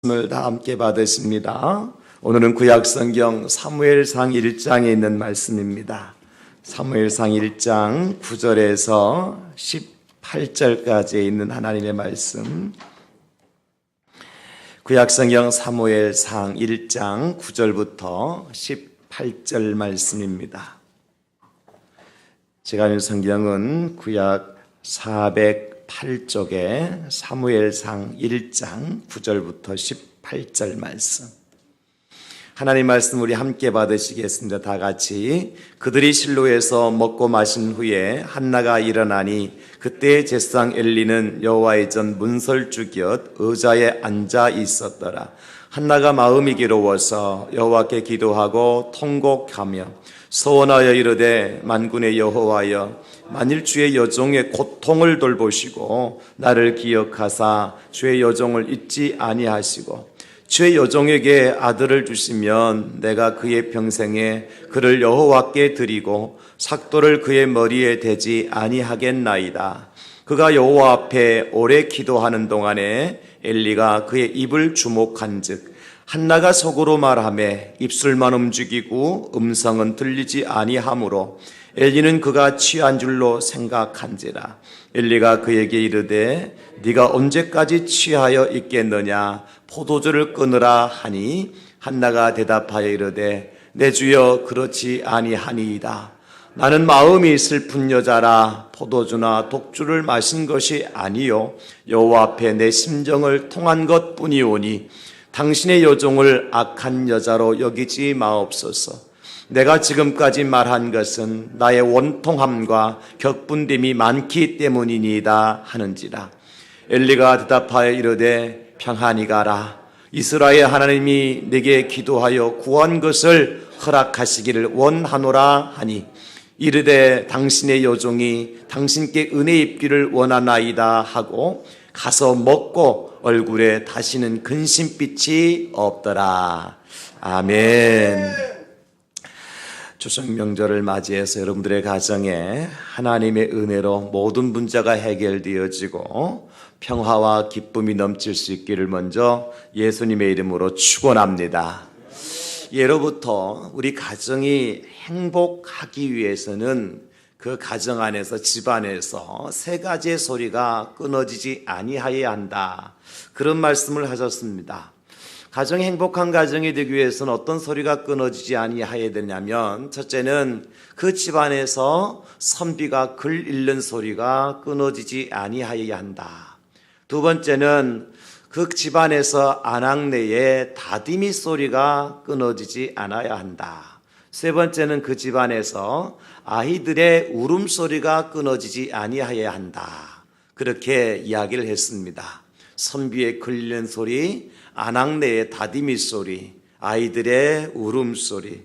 말씀을 다 함께 받으십니다. 오늘은 구약성경 사무엘상 1장에 있는 말씀입니다. 사무엘상 1장 9절에서 18절까지 있는 하나님의 말씀. 구약성경 사무엘상 1장 9절부터 18절 말씀입니다. 제가 읽은 성경은 구약 408쪽에 사무엘상 1장 9절부터 18절 말씀. 하나님 말씀 우리 함께 받으시겠습니다. 다 같이. 그들이 실로에서 먹고 마신 후에 한나가 일어나니 그때 제사장 엘리는 여호와의 전 문설주 곁 의자에 앉아 있었더라. 한나가 마음이 괴로워서 여호와께 기도하고 통곡하며 소원하여 이르되 만군의 여호와여 만일 주의 여종의 고통을 돌보시고 나를 기억하사 주의 여종을 잊지 아니하시고 주의 여종에게 아들을 주시면 내가 그의 평생에 그를 여호와께 드리고 삭도를 그의 머리에 대지 아니하겠나이다. 그가 여호와 앞에 오래 기도하는 동안에 엘리가 그의 입을 주목한즉 한나가 속으로 말하매 입술만 움직이고 음성은 들리지 아니하므로 엘리는 그가 취한 줄로 생각한지라. 엘리가 그에게 이르되 네가 언제까지 취하여 있겠느냐 포도주를 끊으라 하니 한나가 대답하여 이르되 내 주여 그렇지 아니하니이다. 나는 마음이 슬픈 여자라 포도주나 독주를 마신 것이 아니요 여호와 앞에 내 심정을 통한 것뿐이오니 당신의 여종을 악한 여자로 여기지 마옵소서. 내가 지금까지 말한 것은 나의 원통함과 격분됨이 많기 때문이니이다 하는지라. 엘리가 대답하여 이르되 평안히 가라. 이스라엘 하나님이 내게 기도하여 구한 것을 허락하시기를 원하노라 하니 이르되 당신의 여종이 당신께 은혜 입기를 원하나이다 하고 가서 먹고 얼굴에 다시는 근심빛이 없더라. 아멘. 추석 명절을 맞이해서 여러분들의 가정에 하나님의 은혜로 모든 문제가 해결되어지고 평화와 기쁨이 넘칠 수 있기를 먼저 예수님의 이름으로 축원합니다. 예로부터 우리 가정이 행복하기 위해서는 그 가정 안에서 집안에서 세 가지의 소리가 끊어지지 아니하여야 한다. 그런 말씀을 하셨습니다. 가정이 행복한 가정이 되기 위해서는 어떤 소리가 끊어지지 아니하여야 되냐면 첫째는 그 집안에서 선비가 글 읽는 소리가 끊어지지 아니하여야 한다. 두 번째는 그 집안에서 아낙네의 다디미 소리가 끊어지지 않아야 한다. 세 번째는 그 집안에서 아이들의 울음소리가 끊어지지 아니하여야 한다. 그렇게 이야기를 했습니다. 선비의 글 읽는 소리, 아낙네의 다디미 소리, 아이들의 울음소리.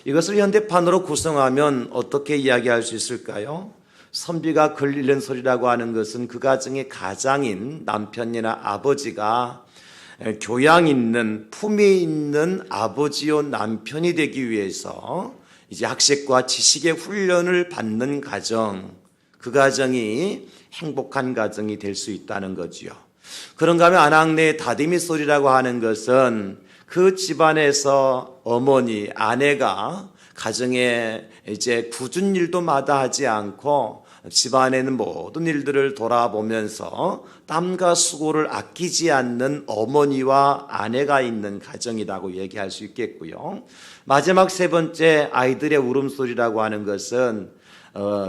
이것을 현대판으로 구성하면 어떻게 이야기할 수 있을까요? 선비가 글 읽는 소리라고 하는 것은 그 가정의 가장인 남편이나 아버지가 교양 있는 품위 있는 아버지요 남편이 되기 위해서 이제 학식과 지식의 훈련을 받는 가정, 그 가정이 행복한 가정이 될 수 있다는 거지요. 그런가 하면 아낙네의 다디미 소리라고 하는 것은 그 집안에서 어머니, 아내가 가정에 이제 굳은 일도 마다하지 않고 집안에는 모든 일들을 돌아보면서 땀과 수고를 아끼지 않는 어머니와 아내가 있는 가정이라고 얘기할 수 있겠고요. 마지막 세 번째 아이들의 울음소리라고 하는 것은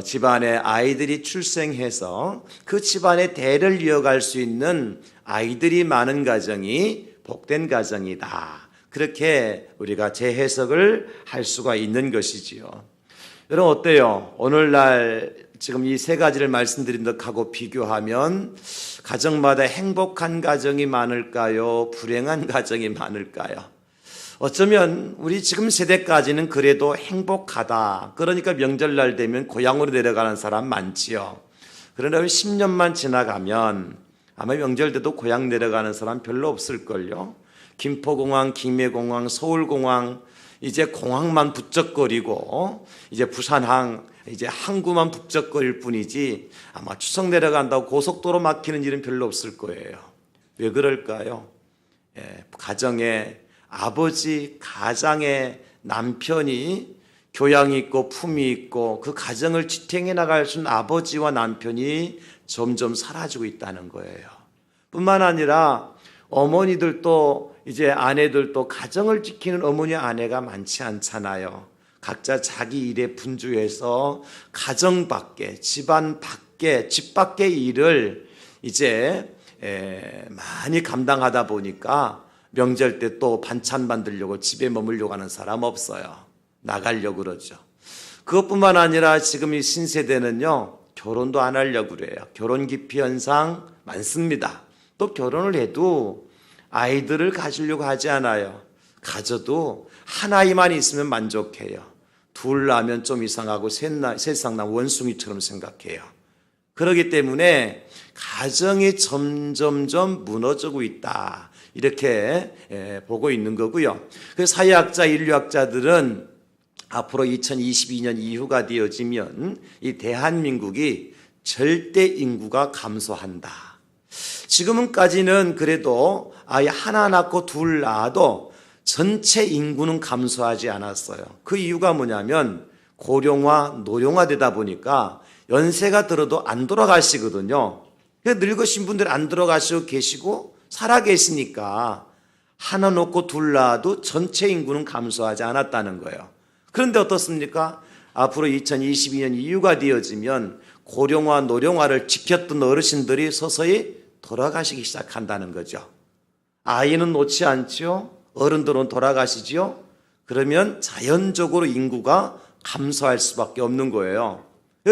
집안에 아이들이 출생해서 그 집안의 대를 이어갈 수 있는 아이들이 많은 가정이 복된 가정이다. 그렇게 우리가 재해석을 할 수가 있는 것이지요. 여러분 어때요? 오늘날 지금 이 세 가지를 말씀드린 것하고 비교하면 가정마다 행복한 가정이 많을까요? 불행한 가정이 많을까요? 어쩌면 우리 지금 세대까지는 그래도 행복하다. 그러니까 명절날 되면 고향으로 내려가는 사람 많지요. 그러나 10년만 지나가면 아마 명절 때도 고향 내려가는 사람 별로 없을걸요. 김포공항, 김해공항, 서울공항 이제 공항만 북적거리고 이제 부산항 이제 항구만 북적거릴 뿐이지 아마 추석 내려간다고 고속도로 막히는 일은 별로 없을 거예요. 왜 그럴까요? 가정의 아버지, 가장의 남편이 교양이 있고 품이 있고 그 가정을 지탱해 나갈 수 있는 아버지와 남편이 점점 사라지고 있다는 거예요. 뿐만 아니라 어머니들도 이제 아내들도 가정을 지키는 어머니 아내가 많지 않잖아요. 각자 자기 일에 분주해서 가정 밖에, 집안 밖에, 집 밖의 일을 이제 많이 감당하다 보니까 명절 때 또 반찬 만들려고 집에 머물려고 하는 사람 없어요. 나가려고 그러죠. 그것뿐만 아니라 지금 이 신세대는요, 결혼도 안 하려고 그래요. 결혼 기피 현상 많습니다. 또 결혼을 해도 아이들을 가지려고 하지 않아요. 가져도 한 아이만 있으면 만족해요. 둘 나면 좀 이상하고 셋상 나면 원숭이처럼 생각해요. 그렇기 때문에 가정이 점점점 무너지고 있다. 이렇게 보고 있는 거고요. 그래서 사회학자, 인류학자들은 앞으로 2022년 이후가 되어지면 이 대한민국이 절대 인구가 감소한다. 지금까지는 그래도 아이 하나 낳고 둘 낳아도 전체 인구는 감소하지 않았어요. 그 이유가 뭐냐면 고령화, 노령화 되다 보니까 연세가 들어도 안 돌아가시거든요. 늙으신 분들 안 돌아가시고 계시고 살아 계시니까 하나 놓고 둘 낳아도 전체 인구는 감소하지 않았다는 거예요. 그런데 어떻습니까? 앞으로 2022년 이후가 되어지면 고령화, 노령화를 지켰던 어르신들이 서서히 돌아가시기 시작한다는 거죠. 아이는 놓지 않죠. 어른들은 돌아가시죠. 그러면 자연적으로 인구가 감소할 수밖에 없는 거예요.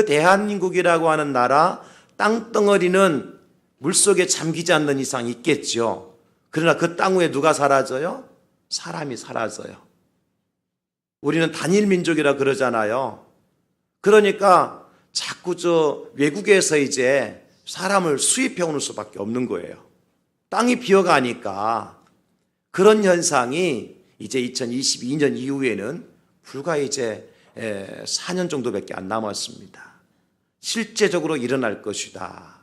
대한민국이라고 하는 나라 땅덩어리는 물속에 잠기지 않는 이상 있겠죠. 그러나 그 땅 위에 누가 사라져요? 사람이 사라져요. 우리는 단일 민족이라 그러잖아요. 그러니까 자꾸 외국에서 이제 사람을 수입해 오는 수밖에 없는 거예요. 땅이 비어가니까. 그런 현상이 이제 2022년 이후에는 불과 이제 4년 정도밖에 안 남았습니다. 실제적으로 일어날 것이다.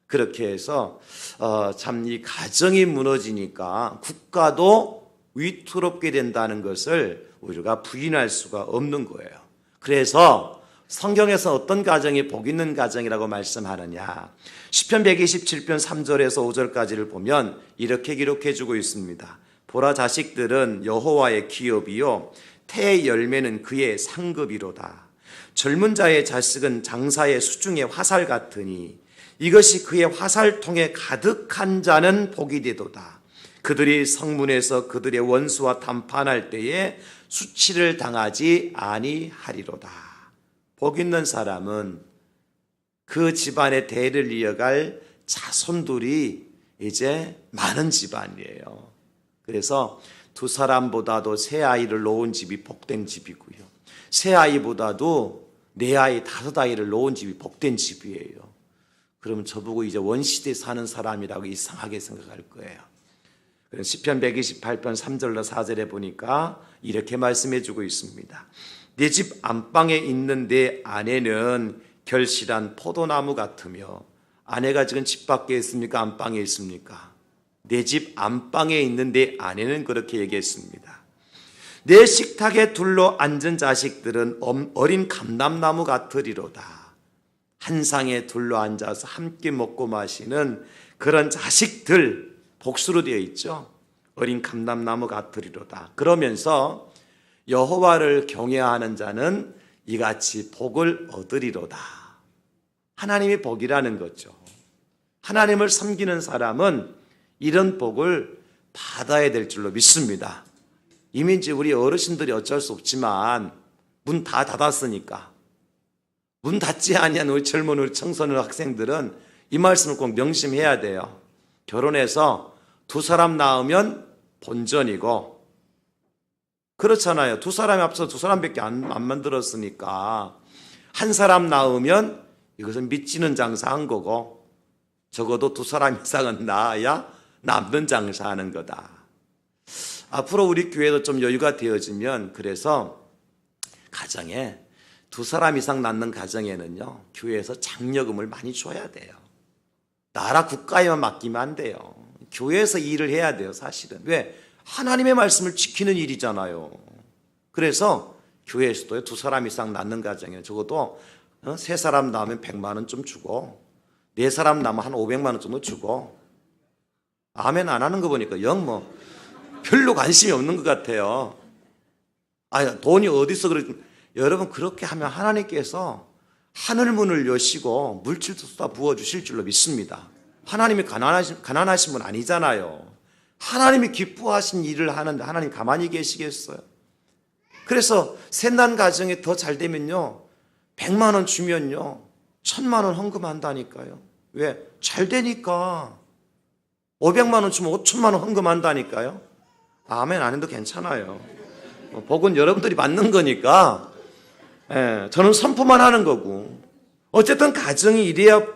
그렇게 해서 참 이 가정이 무너지니까 국가도 위태롭게 된다는 것을 우리가 부인할 수가 없는 거예요. 그래서 성경에서 어떤 가정이 복 있는 가정이라고 말씀하느냐. 시편 127편 3절에서 5절까지를 보면 이렇게 기록해 주고 있습니다. 보라, 자식들은 여호와의 기업이요 태의 열매는 그의 상급이로다. 젊은 자의 자식은 장사의 수중의 화살 같으니 이것이 그의 화살통에 가득한 자는 복이 되도다. 그들이 성문에서 그들의 원수와 담판할 때에 수치를 당하지 아니하리로다. 복 있는 사람은 그 집안의 대를 이어갈 자손들이 이제 많은 집안이에요. 그래서 두 사람보다도 세 아이를 놓은 집이 복된 집이고요. 세 아이보다도 네 아이, 다섯 아이를 놓은 집이 복된 집이에요. 그러면 저보고 이제 원시대에 사는 사람이라고 이상하게 생각할 거예요. 시편 128편 3절로 4절에 보니까 이렇게 말씀해 주고 있습니다. 내 집 안방에 있는 내 아내는 결실한 포도나무 같으며. 아내가 지금 집 밖에 있습니까? 안방에 있습니까? 내 집 안방에 있는 내 아내는 그렇게 얘기했습니다. 내 식탁에 둘러 앉은 자식들은 어린 감람나무 같으리로다. 한 상에 둘러 앉아서 함께 먹고 마시는 그런 자식들, 복수로 되어 있죠. 어린 감람나무 같으리로다. 그러면서 여호와를 경외하는 자는 이같이 복을 얻으리로다. 하나님의 복이라는 거죠. 하나님을 섬기는 사람은 이런 복을 받아야 될 줄로 믿습니다. 이미 이제 우리 어르신들이 어쩔 수 없지만 문 다 닫았으니까, 문 닫지 아니한 우리 젊은 우리 청소년 학생들은 이 말씀을 꼭 명심해야 돼요. 결혼해서 두 사람 낳으면 본전이고, 그렇잖아요. 두 사람이 앞서 두 사람밖에 안 만들었으니까 한 사람 낳으면 이것은 믿지는 장사한 거고, 적어도 두 사람 이상은 낳아야 남는 장사하는 거다. 앞으로 우리 교회도 좀 여유가 되어지면, 그래서 가정에 두 사람 이상 낳는 가정에는요, 교회에서 장려금을 많이 줘야 돼요. 나라 국가에만 맡기면 안 돼요. 교회에서 일을 해야 돼요, 사실은. 왜? 하나님의 말씀을 지키는 일이잖아요. 그래서 교회에서도 두 사람 이상 낳는 가정에 적어도 세 사람 낳으면 100만 원 좀 주고, 네 사람 낳으면 한 500만 원 정도 주고. 아멘 안 하는 거 보니까 영 별로 관심이 없는 것 같아요. 돈이 어디서 그래. 여러분, 그렇게 하면 하나님께서 하늘 문을 여시고 물질도 쏟아 부어주실 줄로 믿습니다. 하나님이 가난하신 분 아니잖아요. 하나님이 기뻐하신 일을 하는데 하나님 가만히 계시겠어요? 그래서 셋난 가정이 더 잘 되면요, 100만 원 주면요 1000만 원 헌금한다니까요. 왜? 잘 되니까. 500만 원 주면 5천만 원 헌금한다니까요. 아멘 안 해도 괜찮아요. 복은 여러분들이 받는 거니까. 저는 선포만 하는 거고. 어쨌든 가정이 이래야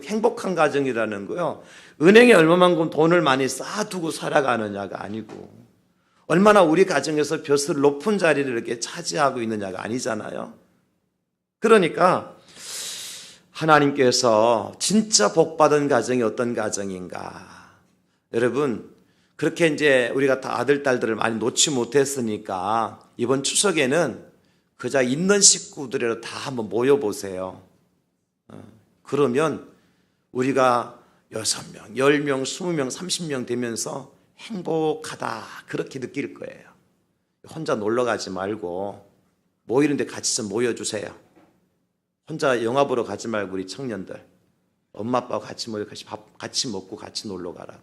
행복한 가정이라는 거요. 은행에 얼마만큼 돈을 많이 쌓아두고 살아가느냐가 아니고, 얼마나 우리 가정에서 벼슬 높은 자리를 이렇게 차지하고 있느냐가 아니잖아요. 그러니까 하나님께서 진짜 복받은 가정이 어떤 가정인가. 여러분, 그렇게 이제 우리가 다 아들, 딸들을 많이 놓지 못했으니까 이번 추석에는 그저 있는 식구들이라도 다 한번 모여보세요. 그러면 우리가 6명, 10명, 20명, 30명 되면서 행복하다 그렇게 느낄 거예요. 혼자 놀러 가지 말고 모이는데 같이 좀 모여주세요. 혼자 영화 보러 가지 말고 우리 청년들 엄마 아빠와 같이 모여 밥 같이 먹고 같이 놀러 가라고.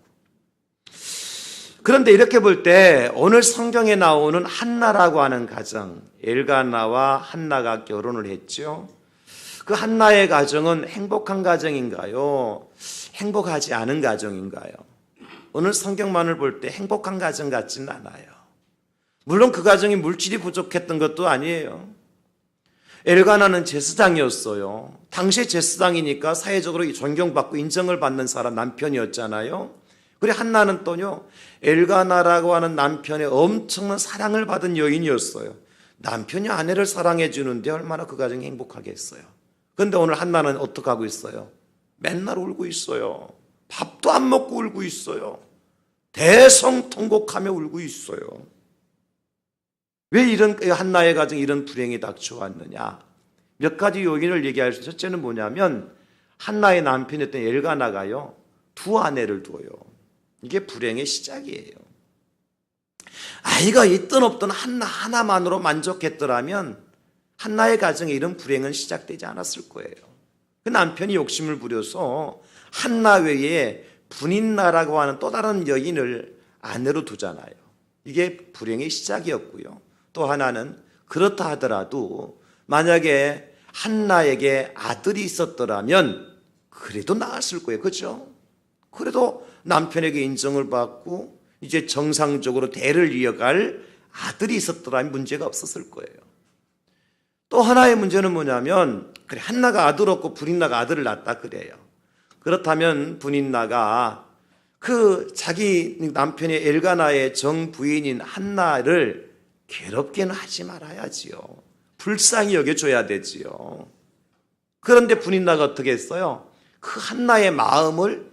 그런데 이렇게 볼 때 오늘 성경에 나오는 한나라고 하는 가정, 엘가나와 한나가 결혼을 했죠. 그 한나의 가정은 행복한 가정인가요? 행복하지 않은 가정인가요? 오늘 성경만을 볼 때 행복한 가정 같지는 않아요. 물론 그 가정이 물질이 부족했던 것도 아니에요. 엘가나는 제사장이었어요. 당시에 제사장이니까 사회적으로 존경받고 인정을 받는 사람 남편이었잖아요. 그래 한나는 또요, 엘가나라고 하는 남편의 엄청난 사랑을 받은 여인이었어요. 남편이 아내를 사랑해 주는데 얼마나 그 가정이 행복하겠어요. 그런데 오늘 한나는 어떻게 하고 있어요? 맨날 울고 있어요. 밥도 안 먹고 울고 있어요. 대성통곡하며 울고 있어요. 왜 이런 한나의 가정에 이런 불행이 닥쳐왔느냐? 몇 가지 요인을 얘기할 수 있어요. 첫째는 뭐냐면 한나의 남편이었던 엘가나가요, 두 아내를 두어요. 이게 불행의 시작이에요. 아이가 있든 없든 한나 하나만으로 만족했더라면 한나의 가정에 이런 불행은 시작되지 않았을 거예요. 그 남편이 욕심을 부려서 한나 외에 분인나라고 하는 또 다른 여인을 아내로 두잖아요. 이게 불행의 시작이었고요. 또 하나는 그렇다 하더라도 만약에 한나에게 아들이 있었더라면 그래도 나았을 거예요. 그렇죠? 그래도 남편에게 인정을 받고 이제 정상적으로 대를 이어갈 아들이 있었더라면 문제가 없었을 거예요. 또 하나의 문제는 뭐냐면, 그래 한나가 아들 없고 분인나가 아들을 낳았다 그래요. 그렇다면 분인나가 그 자기 남편의 엘가나의 정부인인 한나를 괴롭게는 하지 말아야지요. 불쌍히 여겨줘야 되지요. 그런데 분인나가 어떻게 했어요? 그 한나의 마음을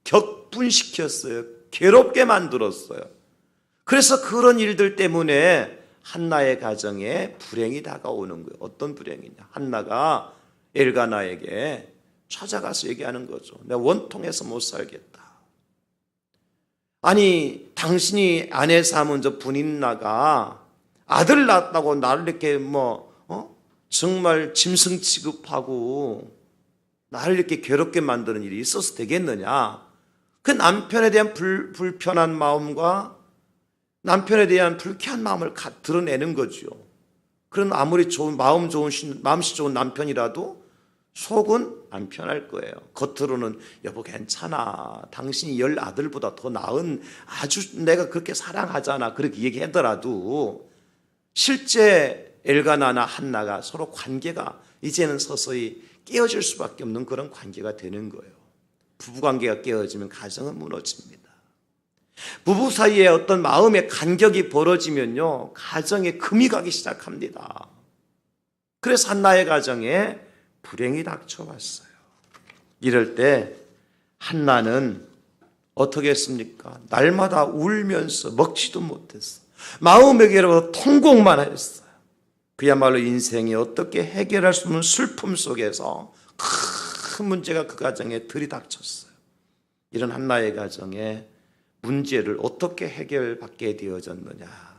격분시켰어요. 괴롭게 만들었어요. 그래서 그런 일들 때문에 한나의 가정에 불행이 다가오는 거예요. 어떤 불행이냐? 한나가 엘가나에게 찾아가서 얘기하는 거죠. 내가 원통해서 못 살겠다. 아니 당신이 아내 삼은 저 분인나가 아들 낳았다고 나를 이렇게 정말 짐승 취급하고 나를 이렇게 괴롭게 만드는 일이 있어서 되겠느냐? 그 남편에 대한 불편한 마음과 남편에 대한 불쾌한 마음을 드러내는 거죠. 그런 아무리 마음씨 좋은 남편이라도 속은 안 편할 거예요. 겉으로는 여보 괜찮아. 당신이 10 아들보다 더 나은 아주 내가 그렇게 사랑하잖아. 그렇게 얘기하더라도 실제 엘가나나 한나가 서로 관계가 이제는 서서히 깨어질 수밖에 없는 그런 관계가 되는 거예요. 부부관계가 깨어지면 가정은 무너집니다. 부부 사이에 어떤 마음의 간격이 벌어지면요, 가정에 금이 가기 시작합니다. 그래서 한나의 가정에 불행이 닥쳐왔어요. 이럴 때 한나는 어떻게 했습니까? 날마다 울면서 먹지도 못했어. 마음에게로 통곡만 했어요. 그야말로 인생이 어떻게 해결할 수 없는 슬픔 속에서 큰 문제가 그 가정에 들이닥쳤어요. 이런 한나의 가정에 문제를 어떻게 해결받게 되어졌느냐.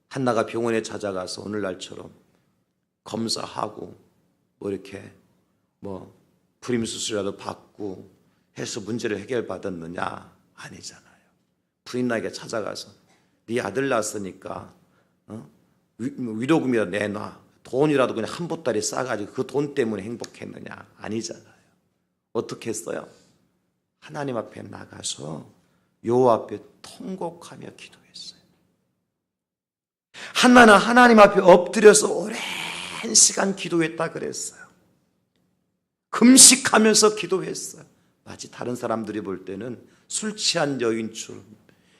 한나가 병원에 찾아가서 오늘날처럼 검사하고 이렇게 불임 수술이라도 받고 해서 문제를 해결받았느냐? 아니잖아요. 부인에게 찾아가서 네 아들 낳았으니까 위로금이라도 내놔. 돈이라도 그냥 한 보따리 싸가지고 그 돈 때문에 행복했느냐? 아니잖아요. 어떻게 했어요? 하나님 앞에 나가서 여호와 앞에 통곡하며 기도했어요. 한나는 하나님 앞에 엎드려서 오랜 시간 기도했다 그랬어요. 금식하면서 기도했어요. 마치 다른 사람들이 볼 때는 술 취한 여인처럼,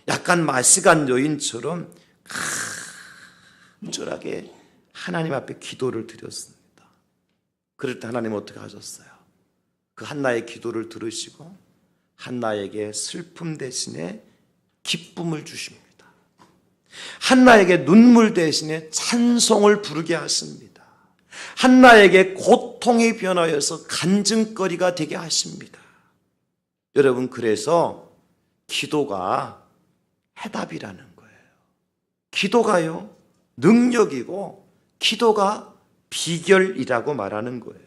약간 마시간 여인처럼 간절하게 하나님 앞에 기도를 드렸습니다. 그럴 때 하나님은 어떻게 하셨어요? 그 한나의 기도를 들으시고 한나에게 슬픔 대신에 기쁨을 주십니다. 한나에게 눈물 대신에 찬송을 부르게 하십니다. 한나에게 고통이 변하여서 간증거리가 되게 하십니다. 여러분, 그래서 기도가 해답이라는 거예요. 기도가요, 능력이고 기도가 비결이라고 말하는 거예요.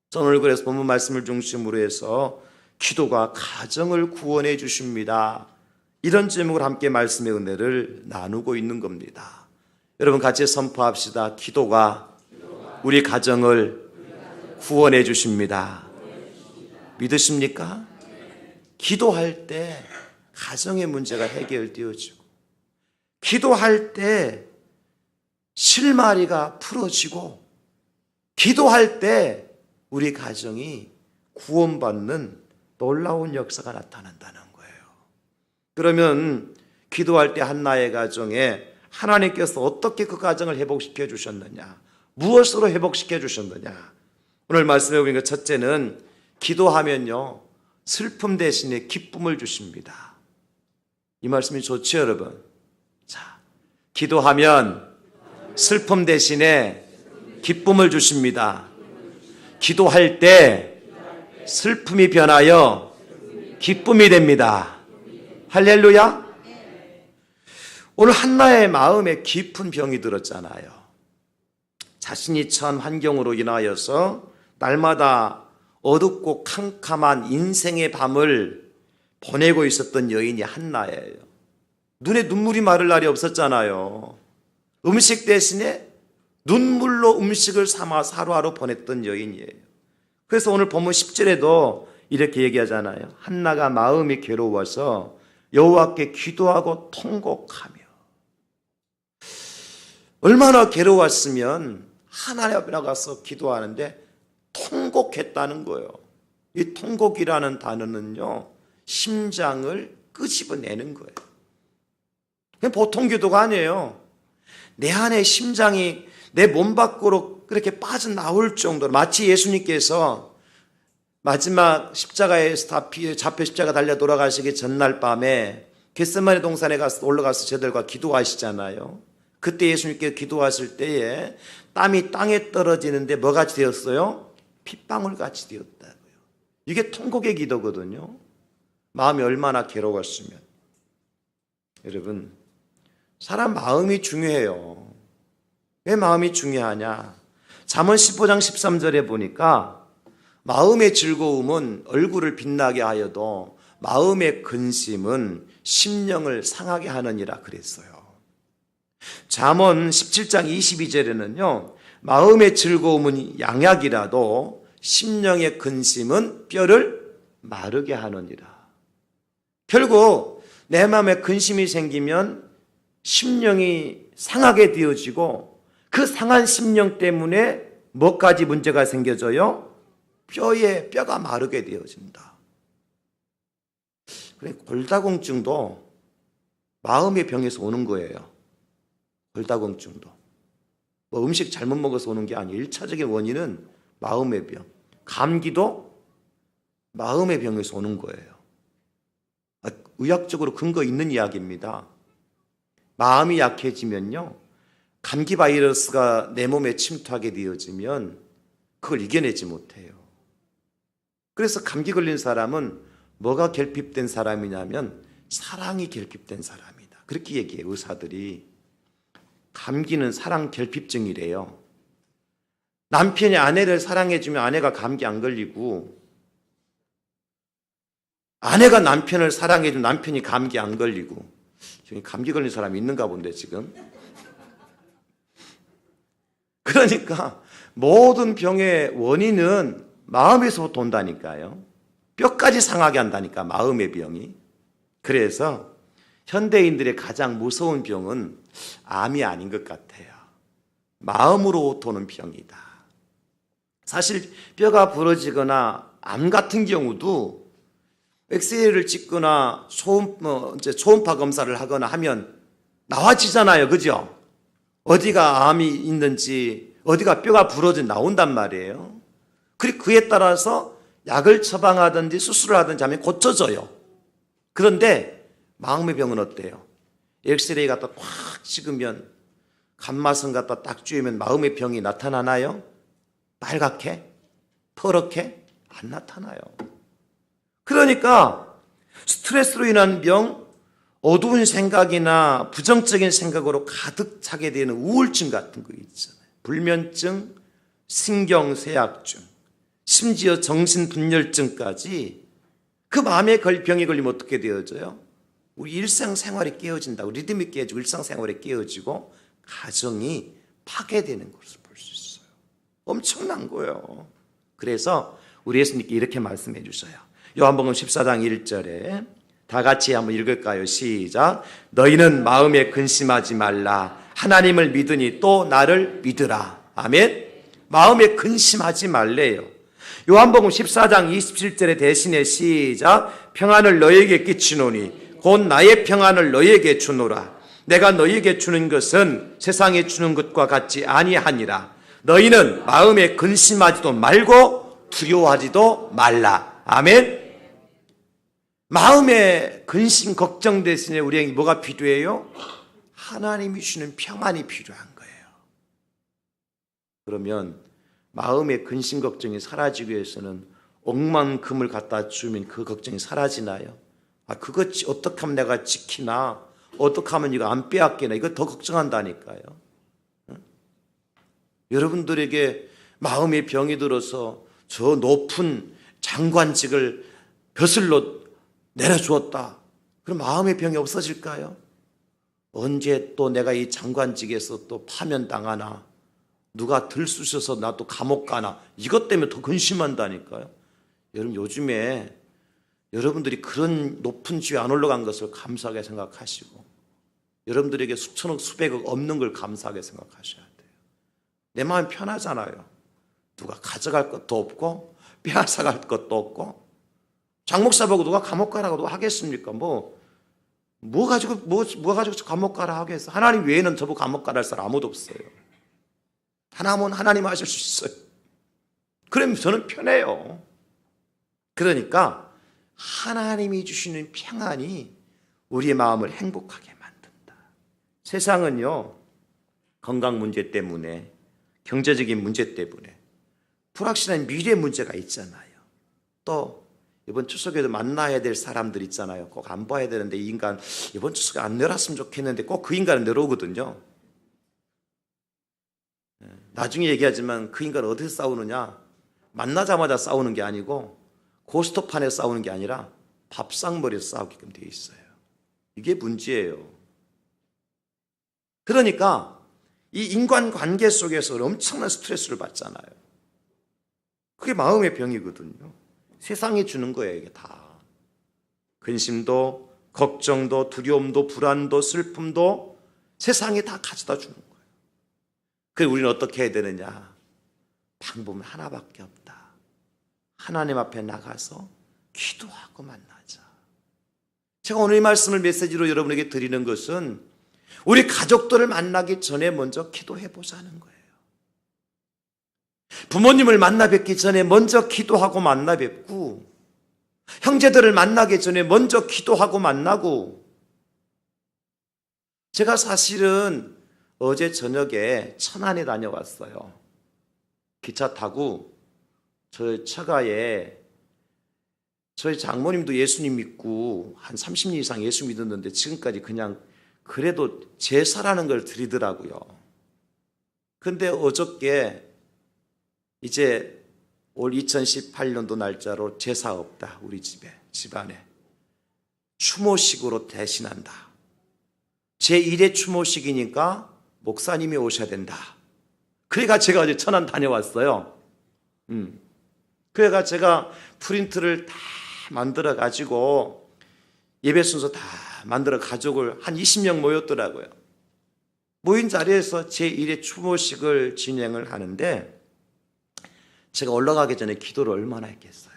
저는 오늘 그래서 본문 말씀을 중심으로 해서 기도가 가정을 구원해 주십니다. 이런 제목으로 함께 말씀의 은혜를 나누고 있는 겁니다. 여러분 같이 선포합시다. 기도가 우리 가정을 구원해 주십니다. 믿으십니까? 기도할 때 가정의 문제가 해결되어지고, 기도할 때 실마리가 풀어지고, 기도할 때 우리 가정이 구원받는 놀라운 역사가 나타난다는 거예요. 그러면 기도할 때 한나의 가정에 하나님께서 어떻게 그 가정을 회복시켜 주셨느냐, 무엇으로 회복시켜 주셨느냐. 오늘 말씀해 보니까 첫째는 기도하면요 슬픔 대신에 기쁨을 주십니다. 이 말씀이 좋죠, 여러분? 자, 기도하면 슬픔 대신에 기쁨을 주십니다. 기도할 때 슬픔이 변하여 기쁨이 됩니다. 할렐루야. 오늘 한나의 마음에 깊은 병이 들었잖아요. 자신이 처한 환경으로 인하여서 날마다 어둡고 캄캄한 인생의 밤을 보내고 있었던 여인이 한나예요. 눈에 눈물이 마를 날이 없었잖아요. 음식 대신에 눈물로 음식을 삼아서 하루하루 보냈던 여인이에요. 그래서 오늘 본문 10절에도 이렇게 얘기하잖아요. 한나가 마음이 괴로워서 여호와께 기도하고 통곡하며. 얼마나 괴로웠으면 하나님 앞에 나가서 기도하는데 통곡했다는 거예요. 이 통곡이라는 단어는요, 심장을 끄집어내는 거예요. 그냥 보통 기도가 아니에요. 내 안에 심장이 내 몸 밖으로 그렇게 빠져나올 정도로, 마치 예수님께서 마지막 십자가에서 잡혀 십자가 달려 돌아가시기 전날 밤에 겟세마네 동산에 가서 올라가서 저들과 기도하시잖아요. 그때 예수님께 기도하실 때에 땀이 땅에 떨어지는데 뭐같이 되었어요? 핏방울같이 되었다고요. 이게 통곡의 기도거든요. 마음이 얼마나 괴로웠으면. 여러분, 사람 마음이 중요해요. 왜 마음이 중요하냐? 잠언 15장 13절에 보니까 마음의 즐거움은 얼굴을 빛나게 하여도 마음의 근심은 심령을 상하게 하느니라 그랬어요. 잠언 17장 22절에는요, 마음의 즐거움은 양약이라도 심령의 근심은 뼈를 마르게 하느니라. 결국 내 마음에 근심이 생기면 심령이 상하게 되어지고, 그 상한 심령 때문에 뭐까지 문제가 생겨져요? 뼈가 마르게 되어진다. 골다공증도 마음의 병에서 오는 거예요. 골다공증도 음식 잘못 먹어서 오는 게 아니에요. 1차적인 원인은 마음의 병. 감기도 마음의 병에서 오는 거예요. 의학적으로 근거 있는 이야기입니다. 마음이 약해지면요, 감기 바이러스가 내 몸에 침투하게 되어지면 그걸 이겨내지 못해요. 그래서 감기 걸린 사람은 뭐가 결핍된 사람이냐면 사랑이 결핍된 사람이다. 그렇게 얘기해요, 의사들이. 감기는 사랑 결핍증이래요. 남편이 아내를 사랑해주면 아내가 감기 안 걸리고, 아내가 남편을 사랑해주면 남편이 감기 안 걸리고. 지금 감기 걸린 사람이 있는가 본데 지금. 그러니까 모든 병의 원인은 마음에서부터 온다니까요. 뼈까지 상하게 한다니까, 마음의 병이. 그래서 현대인들의 가장 무서운 병은 암이 아닌 것 같아요. 마음으로부터 오는 병이다. 사실 뼈가 부러지거나 암 같은 경우도 엑스레이를 찍거나 초음파 검사를 하거나 하면 나와지잖아요. 그죠? 어디가 암이 있는지, 어디가 뼈가 부러진 나온단 말이에요. 그리고 그에 따라서 약을 처방하든지 수술을 하든지 하면 고쳐져요. 그런데 마음의 병은 어때요? 엑스레이 갖다 꽉 찍으면, 감마선 갖다 딱 쥐면 마음의 병이 나타나나요? 빨갛게? 퍼렇게? 안 나타나요. 그러니까 스트레스로 인한 병, 어두운 생각이나 부정적인 생각으로 가득 차게 되는 우울증 같은 거 있잖아요. 불면증, 신경쇠약증, 심지어 정신분열증까지. 그 마음의 병이 걸리면 어떻게 되어져요? 우리 일상생활이 깨어진다고, 리듬이 깨지고 일상생활이 깨어지고 가정이 파괴되는 것을 볼 수 있어요. 엄청난 거예요. 그래서 우리 예수님께 이렇게 말씀해 주셔요. 요한복음 14장 1절에 다 같이 한번 읽을까요? 시작. 너희는 마음에 근심하지 말라. 하나님을 믿으니 또 나를 믿으라. 아멘. 마음에 근심하지 말래요. 요한복음 14장 27절에 대신에 시작. 평안을 너희에게 끼치노니 곧 나의 평안을 너희에게 주노라. 내가 너희에게 주는 것은 세상에 주는 것과 같지 아니하니라. 너희는 마음에 근심하지도 말고 두려워하지도 말라. 아멘. 마음에 근심, 걱정 대신에 우리에게 뭐가 필요해요? 하나님이 주시는 평안이 필요한 거예요. 그러면 마음의 근심, 걱정이 사라지기 위해서는 억만 금을 갖다 주면 그 걱정이 사라지나요? 그거 어떻게 하면 내가 지키나? 어떻게 하면 이거 안 빼앗기나? 이거 더 걱정한다니까요. 응? 여러분들에게 마음의 병이 들어서 저 높은 장관직을 벼슬로 내려주었다. 그럼 마음의 병이 없어질까요? 언제 또 내가 이 장관직에서 또 파면당하나? 누가 들쑤셔서 나 또 감옥 가나? 이것 때문에 더 근심한다니까요. 여러분, 요즘에 여러분들이 그런 높은 지위에 안 올라간 것을 감사하게 생각하시고, 여러분들에게 수천억 수백억 없는 걸 감사하게 생각하셔야 돼요. 내 마음이 편하잖아요. 누가 가져갈 것도 없고 빼앗아갈 것도 없고. 장 목사 보고 누가 감옥 가라고 하겠습니까? 뭐 가지고 감옥 가라 하겠어? 하나님 외에는 저보고 감옥 가라 할 사람 아무도 없어요. 하나님은 하나님 하실 수 있어요. 그러면 저는 편해요. 그러니까 하나님이 주시는 평안이 우리의 마음을 행복하게 만든다. 세상은요, 건강 문제 때문에, 경제적인 문제 때문에, 불확실한 미래 문제가 있잖아요. 또 이번 추석에도 만나야 될 사람들 있잖아요. 꼭 안 봐야 되는데 이 인간 이번 추석에 안 내려왔으면 좋겠는데 꼭 그 인간은 내려오거든요. 나중에 얘기하지만 그 인간은 어디서 싸우느냐? 만나자마자 싸우는 게 아니고 고스톱판에 싸우는 게 아니라 밥상머리에서 싸우게끔 되어 있어요. 이게 문제예요. 그러니까 이 인간관계 속에서 엄청난 스트레스를 받잖아요. 그게 마음의 병이거든요. 세상이 주는 거예요, 이게 다. 근심도, 걱정도, 두려움도, 불안도, 슬픔도 세상이 다 가져다 주는 거예요. 그래서 우리는 어떻게 해야 되느냐? 방법은 하나밖에 없다. 하나님 앞에 나가서 기도하고 만나자. 제가 오늘 이 말씀을 메시지로 여러분에게 드리는 것은 우리 가족들을 만나기 전에 먼저 기도해 보자는 거예요. 부모님을 만나 뵙기 전에 먼저 기도하고 만나 뵙고, 형제들을 만나기 전에 먼저 기도하고 만나고. 제가 사실은 어제 저녁에 천안에 다녀왔어요. 기차 타고 저 처가에 저희 장모님도 예수님 믿고 한 30년 이상 예수 믿었는데 지금까지 그냥 그래도 제사라는 걸 드리더라고요. 근데 어저께 이제 올 2018년도 날짜로 제사 없다. 우리 집안에. 추모식으로 대신한다. 제1회 추모식이니까 목사님이 오셔야 된다. 그러니까 제가 어제 천안 다녀왔어요. 그러니까 제가 프린트를 다 만들어 가지고 예배 순서 다 만들어 가족을 한 20명 모였더라고요. 모인 자리에서 제1회 추모식을 진행을 하는데 제가 올라가기 전에 기도를 얼마나 했겠어요.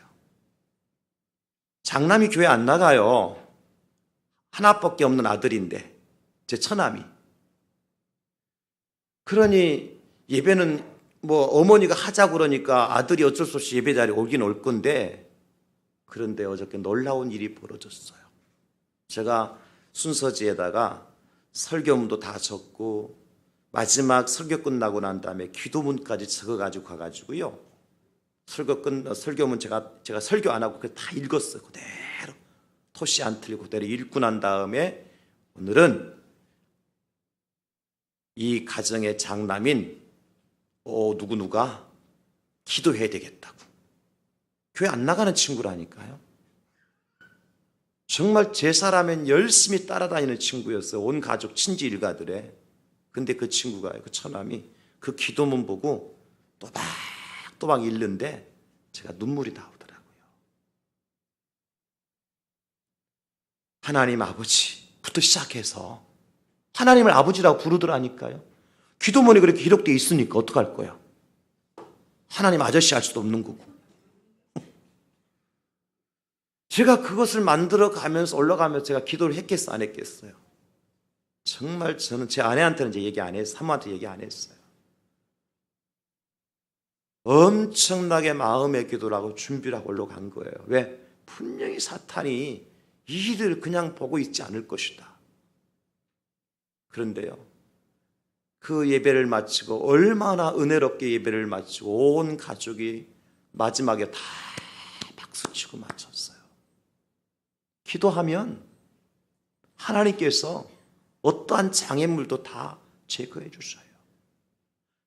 장남이 교회 안 나가요. 하나밖에 없는 아들인데 제 처남이. 그러니 예배는 뭐 어머니가 하자고 그러니까 아들이 어쩔 수 없이 예배 자리에 오긴 올 건데, 그런데 어저께 놀라운 일이 벌어졌어요. 제가 순서지에다가 설교문도 다 적고 마지막 설교 끝나고 난 다음에 기도문까지 적어가지고 가가지고요. 설교문 제가 설교 안 하고 다 읽었어요. 그대로 토시 안 틀리고 그대로 읽고 난 다음에 오늘은 이 가정의 장남인 누구누가 기도해야 되겠다고. 교회 안 나가는 친구라니까요. 정말 제사라면 열심히 따라다니는 친구였어요. 온 가족 친지 일가들에. 근데 그 친구가, 그 처남이 그 기도문 보고 또박또박 읽는데 제가 눈물이 나오더라고요. 하나님 아버지부터 시작해서 하나님을 아버지라고 부르더라니까요. 기도문이 그렇게 기록되어 있으니까 어떡할 거야. 하나님 아저씨 할 수도 없는 거고. 제가 그것을 만들어 가면서 올라가면서 제가 기도를 했겠어 안 했겠어요? 정말 저는 제 아내한테는 이제 얘기 안 했어요. 사모한테 얘기 안 했어요. 엄청나게 마음의 기도를 하고 준비를 하고 올라간 거예요. 왜? 분명히 사탄이 이 일을 그냥 보고 있지 않을 것이다. 그런데요, 그 예배를 마치고 얼마나 은혜롭게 예배를 마치고 온 가족이 마지막에 다 박수치고 마쳤어요. 기도하면 하나님께서 어떠한 장애물도 다 제거해 주셔요.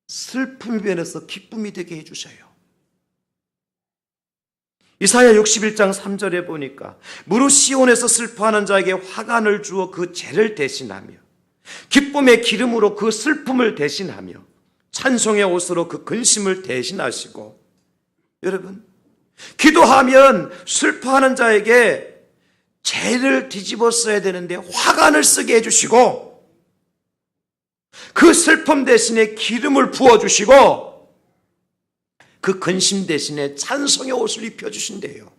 슬픔이 변해서 기쁨이 되게 해주셔요. 이사야 61장 3절에 보니까 무릇 시온에서 슬퍼하는 자에게 화관을 주어 그 죄를 대신하며 기쁨의 기름으로 그 슬픔을 대신하며 찬송의 옷으로 그 근심을 대신하시고. 여러분, 기도하면 슬퍼하는 자에게 죄를 뒤집어 써야 되는데 화관을 쓰게 해주시고 그 슬픔 대신에 기름을 부어주시고 그 근심 대신에 찬송의 옷을 입혀주신대요.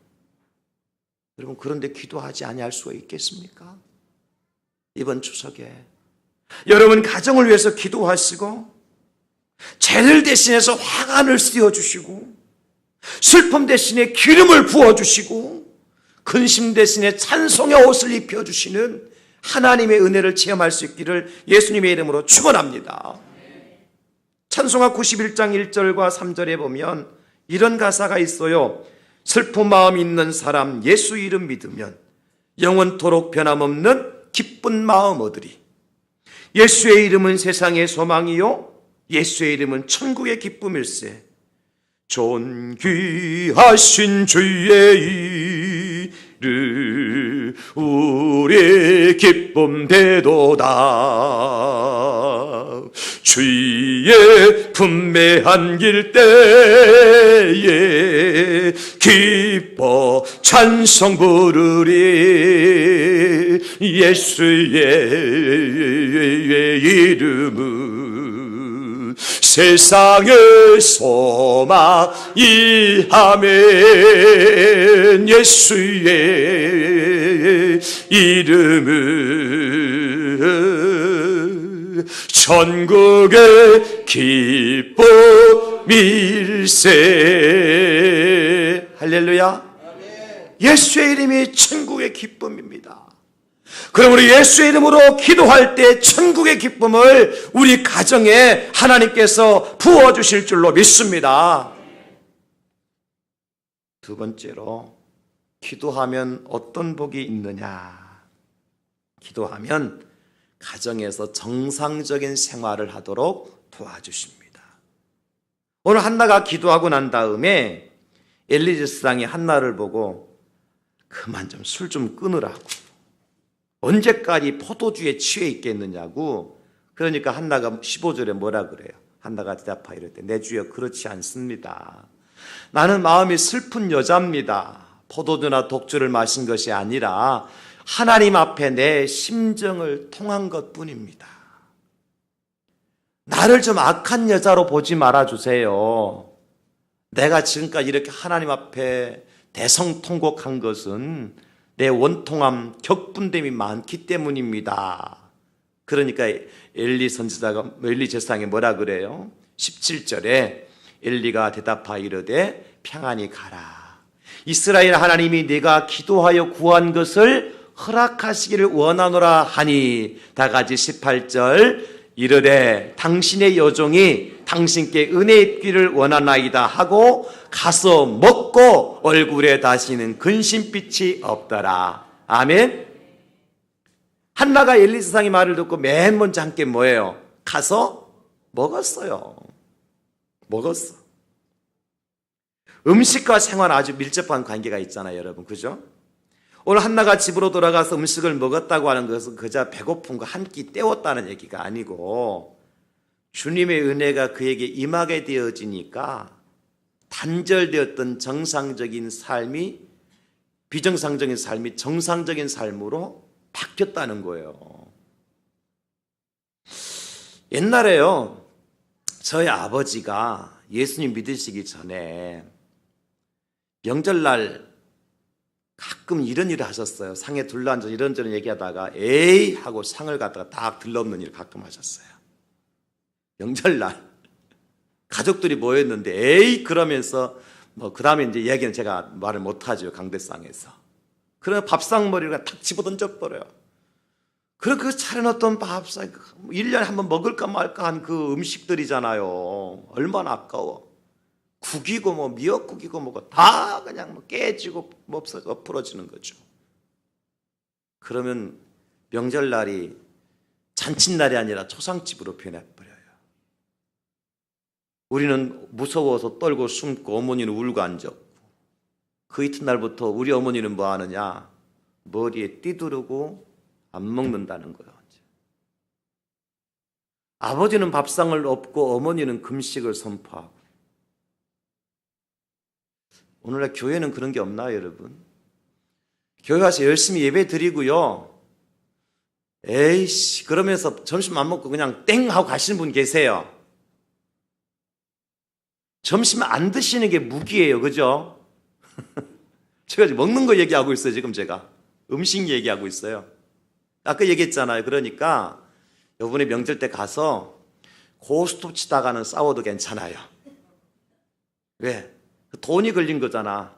여러분, 그런데 기도하지 아니할 수가 있겠습니까? 이번 추석에 여러분 가정을 위해서 기도하시고 죄를 대신해서 화관을 씌워주시고 슬픔 대신에 기름을 부어주시고 근심 대신에 찬송의 옷을 입혀주시는 하나님의 은혜를 체험할 수 있기를 예수님의 이름으로 축원합니다. 찬송가 91장 1절과 3절에 보면 이런 가사가 있어요. 슬픈 마음 있는 사람 예수 이름 믿으면 영원토록 변함없는 기쁜 마음 얻으리. 예수의 이름은 세상의 소망이요 예수의 이름은 천국의 기쁨일세. 존귀하신 주의 이름 우리 기쁨 되도다. 주의 분배한 길 때에 기뻐 찬송 부르리. 예수의 이름은 세상의 소망이 하면 예수의 이름은 천국의 기쁨일세. 할렐루야. 예수의 이름이 천국의 기쁨입니다. 그러므로 예수의 이름으로 기도할 때 천국의 기쁨을 우리 가정에 하나님께서 부어주실 줄로 믿습니다. 두 번째로, 기도하면 어떤 복이 있느냐? 기도하면 가정에서 정상적인 생활을 하도록 도와주십니다. 오늘 한나가 기도하고 난 다음에 엘리 제사장이 한나를 보고 그만 좀 술 좀 끊으라고, 언제까지 포도주에 취해 있겠느냐고. 그러니까 한나가 15절에 뭐라 그래요? 한나가 대답하여 이럴 때, 내 주여 그렇지 않습니다. 나는 마음이 슬픈 여자입니다. 포도주나 독주를 마신 것이 아니라 하나님 앞에 내 심정을 통한 것뿐입니다. 나를 좀 악한 여자로 보지 말아주세요. 내가 지금까지 이렇게 하나님 앞에 대성통곡한 것은 내 원통함, 격분됨이 많기 때문입니다. 그러니까 엘리 제사장이 뭐라 그래요? 17절에 엘리가 대답하여 이르되 평안히 가라. 이스라엘 하나님이 네가 기도하여 구한 것을 허락하시기를 원하노라 하니, 다 같이 18절 이르되 당신의 여종이 당신께 은혜 입기를 원하나이다 하고 가서 먹고 얼굴에 다시는 근심빛이 없더라. 아멘. 한나가 엘리 제사장의 말을 듣고 맨 먼저 함께 뭐예요? 가서 먹었어요. 먹었어. 음식과 생활 아주 밀접한 관계가 있잖아요, 여러분. 그죠? 오늘 한나가 집으로 돌아가서 음식을 먹었다고 하는 것은 그저 배고픈 거 한 끼 때웠다는 얘기가 아니고, 주님의 은혜가 그에게 임하게 되어지니까 단절되었던 정상적인 삶이 비정상적인 삶이 정상적인 삶으로 바뀌었다는 거예요. 옛날에요, 저희 아버지가 예수님 믿으시기 전에 명절날 가끔 이런 일을 하셨어요. 상에 둘러앉아 이런저런 얘기하다가 에이 하고 상을 갖다가 딱 들러엎는 일을 가끔 하셨어요. 명절날 가족들이 모였는데 에이 그러면서 그 다음에 이제 얘기는 제가 말을 못하죠. 강대상에서. 그래서 밥상머리를 탁 집어던져 버려요. 그리고 그 차려놨던 밥상 1년에 한 번 먹을까 말까 한 그 음식들이잖아요. 얼마나 아까워. 국이고 미역국이고 뭐고 다 그냥 깨지고 엎어지는 거죠. 그러면 명절날이 잔칫날이 아니라 초상집으로 변해버려요. 우리는 무서워서 떨고 숨고 어머니는 울고 앉았고, 그 이튿날부터 우리 어머니는 뭐 하느냐? 머리에 띠두르고 안 먹는다는 거예요. 아버지는 밥상을 엎고 어머니는 금식을 선포하고. 오늘날 교회는 그런 게 없나요, 여러분? 교회 와서 열심히 예배 드리고요, 에이씨 그러면서 점심 안 먹고 그냥 땡 하고 가시는 분 계세요. 점심 안 드시는 게 무기예요, 그죠? 제가 지금 먹는 거 얘기하고 있어요. 지금 제가 음식 얘기하고 있어요. 아까 얘기했잖아요. 그러니까 이번에 명절 때 가서 고스톱 치다가는 싸워도 괜찮아요. 왜? 돈이 걸린 거잖아.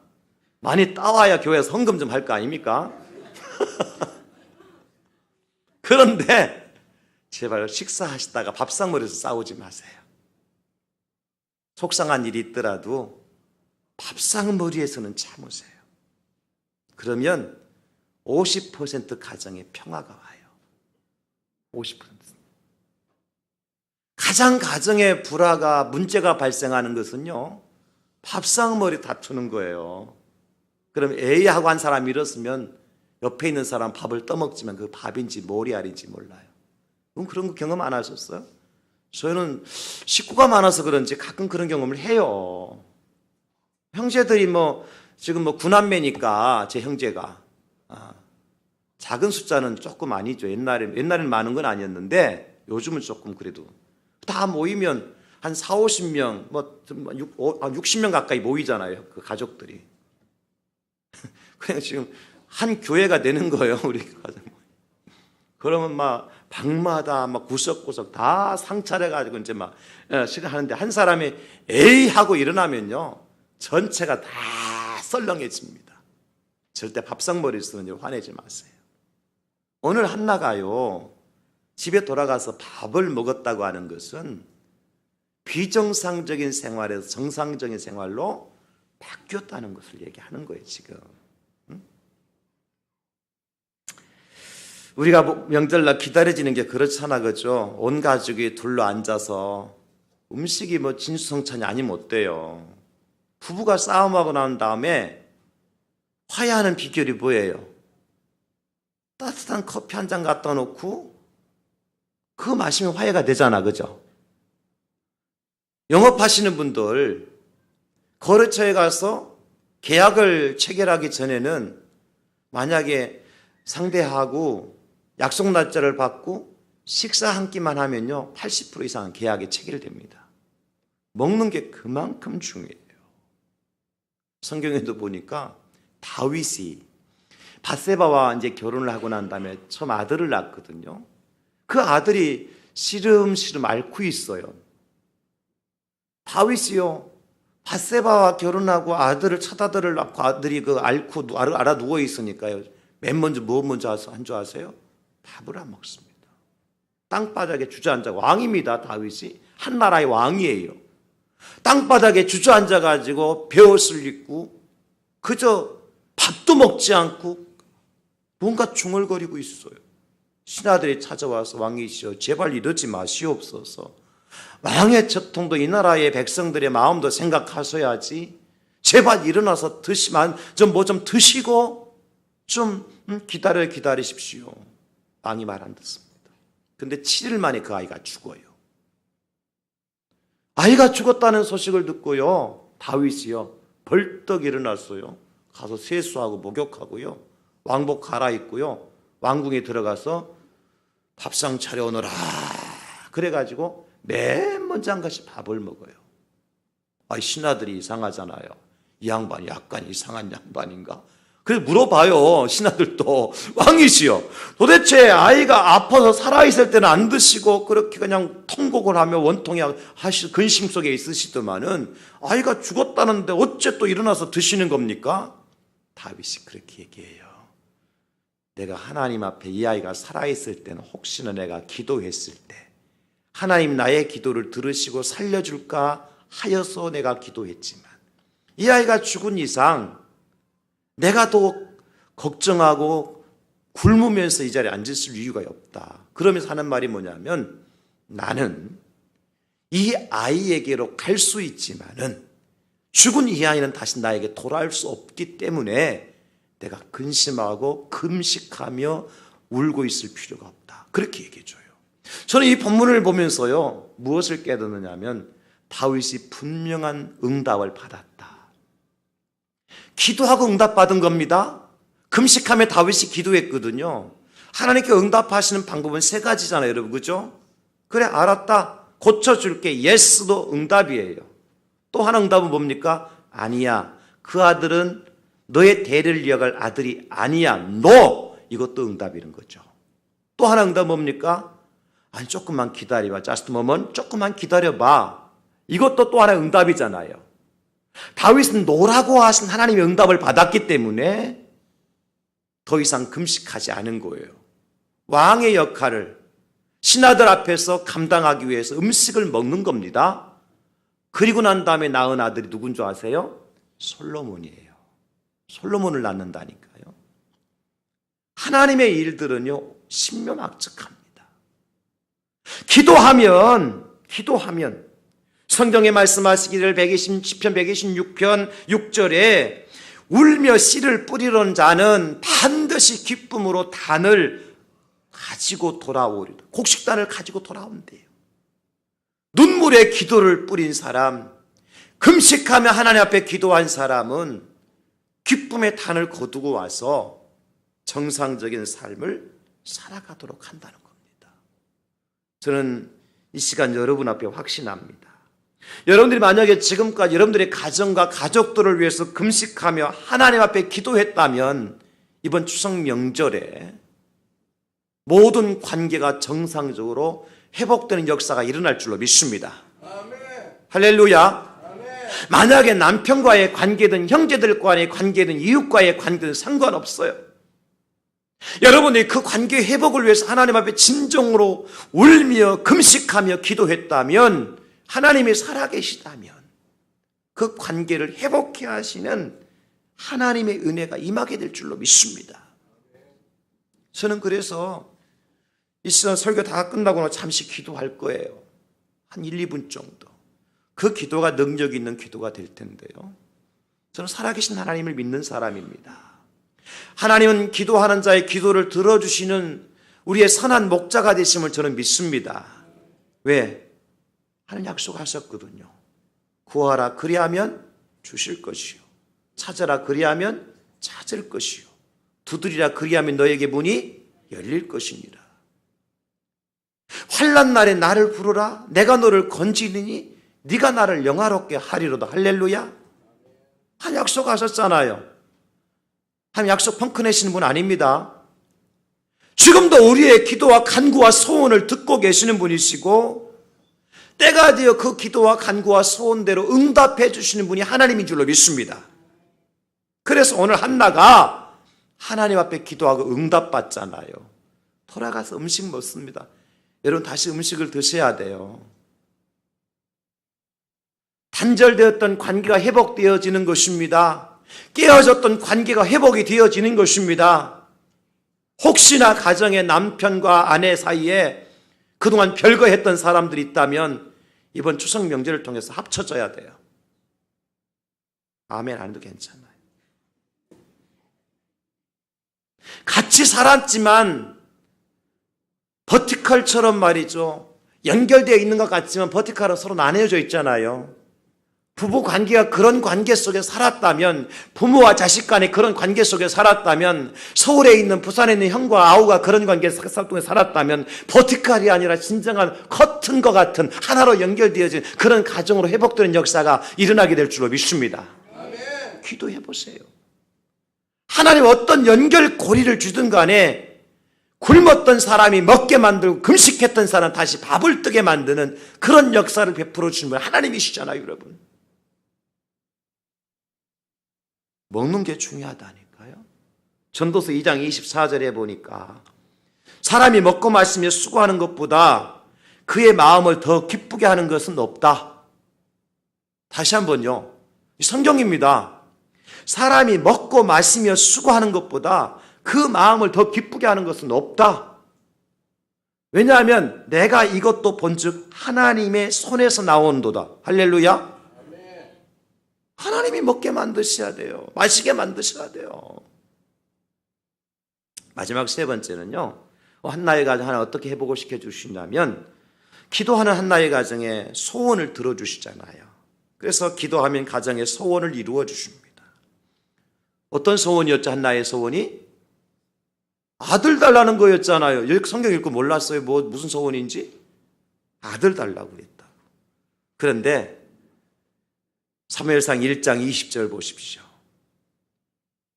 많이 따와야 교회에서 헌금 좀 할 거 아닙니까? 그런데 제발 식사하시다가 밥상머리에서 싸우지 마세요. 속상한 일이 있더라도 밥상머리에서는 참으세요. 그러면 50% 가정에 평화가 와요. 50%. 가장 가정의 불화가 문제가 발생하는 것은요, 밥상머리 다투는 거예요. 그럼 A하고 한 사람이 일었으면 옆에 있는 사람 밥을 떠먹지만 그 밥인지 머리알인지 몰라요. 그런 거 경험 안 하셨어요? 저희는 식구가 많아서 그런지 가끔 그런 경험을 해요. 형제들이 지금 구남매니까 제 형제가 작은 숫자는 조금 아니죠. 옛날에는 많은 건 아니었는데 요즘은 조금 그래도 다 모이면 한 4, 50명, 60명 가까이 모이잖아요. 그 가족들이. 그냥 지금 한 교회가 되는 거예요. 우리 가족. 그러면 방마다 구석구석 다 상차려가지고 이제 시간하는데 한 사람이 에이 하고 일어나면요, 전체가 다 썰렁해집니다. 절대 밥상머리 쓰는 일 화내지 마세요. 오늘 한나가요, 집에 돌아가서 밥을 먹었다고 하는 것은 비정상적인 생활에서 정상적인 생활로 바뀌었다는 것을 얘기하는 거예요, 지금. 우리가 명절날 기다려지는 게 그렇잖아, 그죠? 온 가족이 둘러 앉아서 음식이 뭐 진수성찬이 아니면 어때요? 부부가 싸움하고 난 다음에 화해하는 비결이 뭐예요? 따뜻한 커피 한 잔 갖다 놓고 그거 마시면 화해가 되잖아, 그죠? 영업하시는 분들 거래처에 가서 계약을 체결하기 전에는 만약에 상대하고 약속 날짜를 받고 식사 한 끼만 하면요 80% 이상은 계약이 체결됩니다. 먹는 게 그만큼 중요해요. 성경에도 보니까 다윗이 밧세바와 이제 결혼을 하고 난 다음에 처음 아들을 낳거든요. 그 아들이 시름시름 앓고 있어요. 다윗이요 밧세바와 결혼하고 아들을 첫 아들을 낳고 아들이 그 앓고 알아 누워 있으니까요. 맨 먼저 뭐 먼저 한 줄 아세요? 밥을 안 먹습니다. 땅바닥에 주저앉아 왕입니다. 다윗이 한 나라의 왕이에요. 땅바닥에 주저앉아가지고 베옷을 입고 그저 밥도 먹지 않고 뭔가 중얼거리고 있어요. 신하들이 찾아와서 왕이시여 제발 이러지 마시옵소서. 왕의 적통도 이 나라의 백성들의 마음도 생각하셔야지. 제발 일어나서 드시면 좀 뭐 좀 드시고 좀 기다리십시오. 왕이 말 안 듣습니다. 근데 7일 만에 그 아이가 죽어요. 아이가 죽었다는 소식을 듣고요 다윗이요 벌떡 일어났어요. 가서 세수하고 목욕하고요 왕복 갈아입고요 왕궁에 들어가서 밥상 차려오너라 그래가지고 맨 먼저 한 것이 밥을 먹어요. 신하들이 이상하잖아요. 이 양반이 약간 이상한 양반인가? 그래서 물어봐요. 신하들도 왕이시여 도대체 아이가 아파서 살아있을 때는 안 드시고 그렇게 그냥 통곡을 하며 원통에 근심 속에 있으시더만은 아이가 죽었다는데 어째 또 일어나서 드시는 겁니까? 다윗이 그렇게 얘기해요. 내가 하나님 앞에 이 아이가 살아있을 때는 혹시나 내가 기도했을 때 하나님 나의 기도를 들으시고 살려줄까 하여서 내가 기도했지만 이 아이가 죽은 이상 내가 더 걱정하고 굶으면서 이 자리에 앉을 이유가 없다. 그러면서 하는 말이 뭐냐면 나는 이 아이에게로 갈 수 있지만은 죽은 이 아이는 다시 나에게 돌아올 수 없기 때문에 내가 근심하고 금식하며 울고 있을 필요가 없다. 그렇게 얘기해줘요. 저는 이 본문을 보면서요 무엇을 깨닫느냐면 다윗이 분명한 응답을 받았다. 기도하고 응답받은 겁니다. 금식하며 다윗이 기도했거든요. 하나님께 응답하시는 방법은 세 가지잖아요, 여러분, 그죠? 그래, 알았다. 고쳐줄게. 예스도 응답이에요. 또 하나 응답은 뭡니까? 아니야. 그 아들은 너의 대를 이어갈 아들이 아니야. 너! 이것도 응답이는 거죠. 또 하나 응답은 뭡니까? 아니, 조금만 기다려봐. Just a moment. 조금만 기다려봐. 이것도 또 하나 응답이잖아요. 다윗은 노라고 하신 하나님의 응답을 받았기 때문에 더 이상 금식하지 않은 거예요. 왕의 역할을 신하들 앞에서 감당하기 위해서 음식을 먹는 겁니다. 그리고 난 다음에 낳은 아들이 누군 줄 아세요? 솔로몬이에요. 솔로몬을 낳는다니까요. 하나님의 일들은요 신묘막측합니다. 기도하면 성경에 말씀하시기를 시편 126편 6절에 울며 씨를 뿌리던 자는 반드시 기쁨으로 단을 가지고 돌아오리라. 곡식단을 가지고 돌아온대요. 눈물의 기도를 뿌린 사람, 금식하며 하나님 앞에 기도한 사람은 기쁨의 단을 거두고 와서 정상적인 삶을 살아가도록 한다는 겁니다. 저는 이 시간 여러분 앞에 확신합니다. 여러분들이 만약에 지금까지 여러분들의 가정과 가족들을 위해서 금식하며 하나님 앞에 기도했다면 이번 추석 명절에 모든 관계가 정상적으로 회복되는 역사가 일어날 줄로 믿습니다. 아멘. 할렐루야. 아멘. 만약에 남편과의 관계든 형제들과의 관계든 이웃과의 관계든 상관없어요. 여러분이 그 관계 회복을 위해서 하나님 앞에 진정으로 울며 금식하며 기도했다면, 하나님이 살아계시다면 그 관계를 회복해 하시는 하나님의 은혜가 임하게 될 줄로 믿습니다. 저는 그래서 이 시간 설교 다 끝나고 잠시 기도할 거예요. 한 1, 2분 정도. 그 기도가 능력 있는 기도가 될 텐데요. 저는 살아계신 하나님을 믿는 사람입니다. 하나님은 기도하는 자의 기도를 들어주시는 우리의 선한 목자가 되심을 저는 믿습니다. 왜? 하나님 약속하셨거든요. 구하라 그리하면 주실 것이요, 찾아라 그리하면 찾을 것이요, 두드리라 그리하면 너에게 문이 열릴 것입니다. 환난 날에 나를 부르라 내가 너를 건지리니 네가 나를 영화롭게 하리로다. 할렐루야. 하나님 약속하셨잖아요. 하나님 약속 펑크내시는 분 아닙니다. 지금도 우리의 기도와 간구와 소원을 듣고 계시는 분이시고, 때가 되어 그 기도와 간구와 소원대로 응답해 주시는 분이 하나님인 줄로 믿습니다. 그래서 오늘 한나가 하나님 앞에 기도하고 응답받잖아요. 돌아가서 음식 먹습니다. 여러분 다시 음식을 드셔야 돼요. 단절되었던 관계가 회복되어지는 것입니다. 깨어졌던 관계가 회복이 되어지는 것입니다. 혹시나 가정의 남편과 아내 사이에 그동안 별거했던 사람들이 있다면 이번 추석 명절을 통해서 합쳐져야 돼요. 아멘 안 해도 괜찮아요. 같이 살았지만 버티컬처럼 말이죠, 연결되어 있는 것 같지만 버티컬은 서로 나뉘어져 있잖아요. 부부 관계가 그런 관계 속에 살았다면, 부모와 자식 간의 그런 관계 속에 살았다면, 서울에 있는 부산에 있는 형과 아우가 그런 관계 속에 살았다면 버티컬이 아니라 진정한 커튼과 같은 하나로 연결되어진 그런 가정으로 회복되는 역사가 일어나게 될 줄로 믿습니다. 아멘. 기도해 보세요. 하나님 어떤 연결고리를 주든 간에 굶었던 사람이 먹게 만들고 금식했던 사람 다시 밥을 뜨게 만드는 그런 역사를 베풀어 주는 분 하나님이시잖아요. 여러분, 먹는 게 중요하다니까요. 전도서 2장 24절에 보니까 사람이 먹고 마시며 수고하는 것보다 그의 마음을 더 기쁘게 하는 것은 없다. 다시 한번요, 성경입니다. 사람이 먹고 마시며 수고하는 것보다 그 마음을 더 기쁘게 하는 것은 없다. 왜냐하면 내가 이것도 본즉 하나님의 손에서 나온도다. 할렐루야. 하나님이 먹게 만드셔야 돼요. 마시게 만드셔야 돼요. 마지막 세 번째는요, 한나의 가정 하나 어떻게 회복을 시켜주시냐면, 기도하는 한나의 가정에 소원을 들어주시잖아요. 그래서 기도하면 가정에 소원을 이루어 주십니다. 어떤 소원이었죠? 한나의 소원이 아들 달라는 거였잖아요. 여기 성경 읽고 몰랐어요. 무슨 소원인지? 아들 달라고 그랬다고. 그런데 사무엘상 1장 20절 보십시오.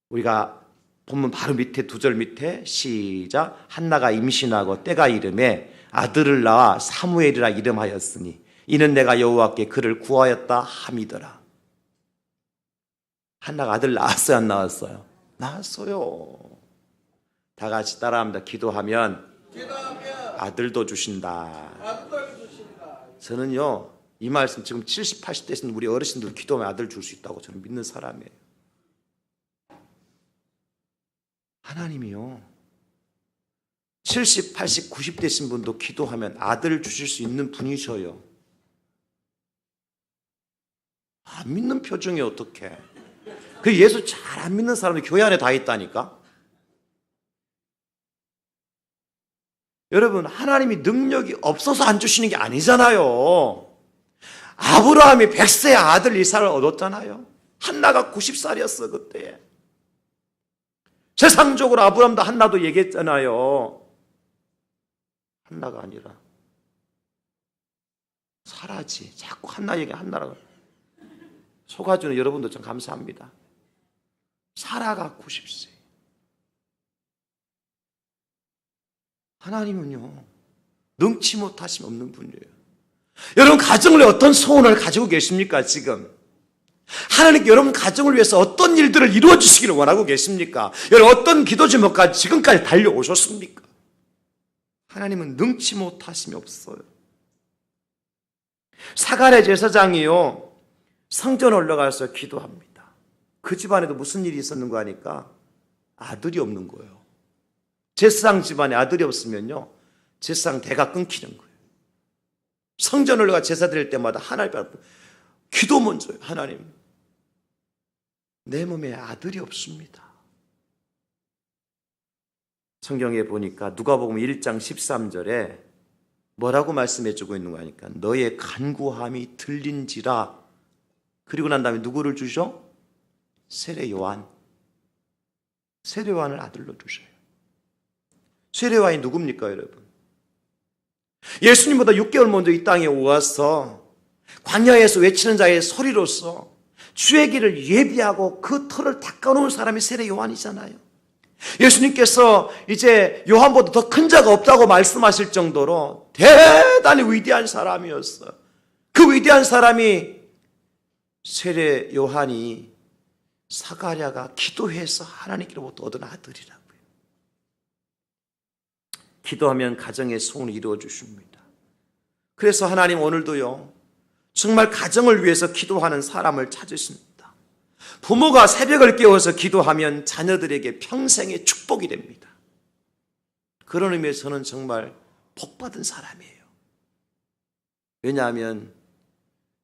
우리가 본문 바로 밑에 2절 밑에 시작. 한나가 임신하고 때가 이름에 아들을 낳아 사무엘이라 이름하였으니 이는 내가 여호와께 그를 구하였다 함이더라. 한나가 아들 낳았어요, 안 낳았어요? 낳았어요. 다 같이 따라합니다. 기도하면 아들도 주신다. 저는요, 이 말씀 지금 70, 80대 되신 우리 어르신들 기도하면 아들 줄 수 있다고 저는 믿는 사람이에요. 하나님이요, 70, 80, 90 되신 분도 기도하면 아들 주실 수 있는 분이셔요. 안 믿는 표정이 어떡해. 그 예수 잘 안 믿는 사람들이 교회 안에 다 있다니까. 여러분, 하나님이 능력이 없어서 안 주시는 게 아니잖아요. 아브라함이 100세의 아들 이삭을 얻었잖아요. 한나가 90살이었어 그때. 세상적으로 아브라함도 한나도 얘기했잖아요. 한나가 아니라 사라지. 자꾸 한나 얘기 한나라고. 속아주는 여러분도 참 감사합니다. 사라가 90세. 하나님은요, 능치 못하심 없는 분이에요. 여러분, 가정을 어떤 소원을 가지고 계십니까 지금? 하나님께 여러분 가정을 위해서 어떤 일들을 이루어 주시기를 원하고 계십니까? 여러분 어떤 기도 제목까지 지금까지 달려오셨습니까? 하나님은 능치 못하심이 없어요. 사갈의 제사장이요, 성전 올라가서 기도합니다. 그 집안에도 무슨 일이 있었는 거 아니까 아들이 없는 거예요. 제사장 집안에 아들이 없으면요, 제사장 대가 끊기는 거예요. 성전 올라가 제사 드릴 때마다 하나님 앞에 기도 먼저요. 하나님, 내 몸에 아들이 없습니다. 성경에 보니까 누가복음 1장 13절에 뭐라고 말씀해 주고 있는 거 아니까 너의 간구함이 들린지라. 그리고 난 다음에 누구를 주셔? 세례 요한. 세례 요한을 아들로 주셔요. 세례 요한이 누굽니까 여러분? 예수님보다 6개월 먼저 이 땅에 와서 광야에서 외치는 자의 소리로서 주의 길을 예비하고 그 터를 닦아놓은 사람이 세례 요한이잖아요. 예수님께서 이제 요한보다 더 큰 자가 없다고 말씀하실 정도로 대단히 위대한 사람이었어요. 그 위대한 사람이 세례 요한이 사가랴가 기도해서 하나님께로부터 얻은 아들이라고요. 기도하면 가정의 소원을 이루어 주십니다. 그래서 하나님 오늘도요, 정말 가정을 위해서 기도하는 사람을 찾으십니다. 부모가 새벽을 깨워서 기도하면 자녀들에게 평생의 축복이 됩니다. 그런 의미에서 저는 정말 복받은 사람이에요. 왜냐하면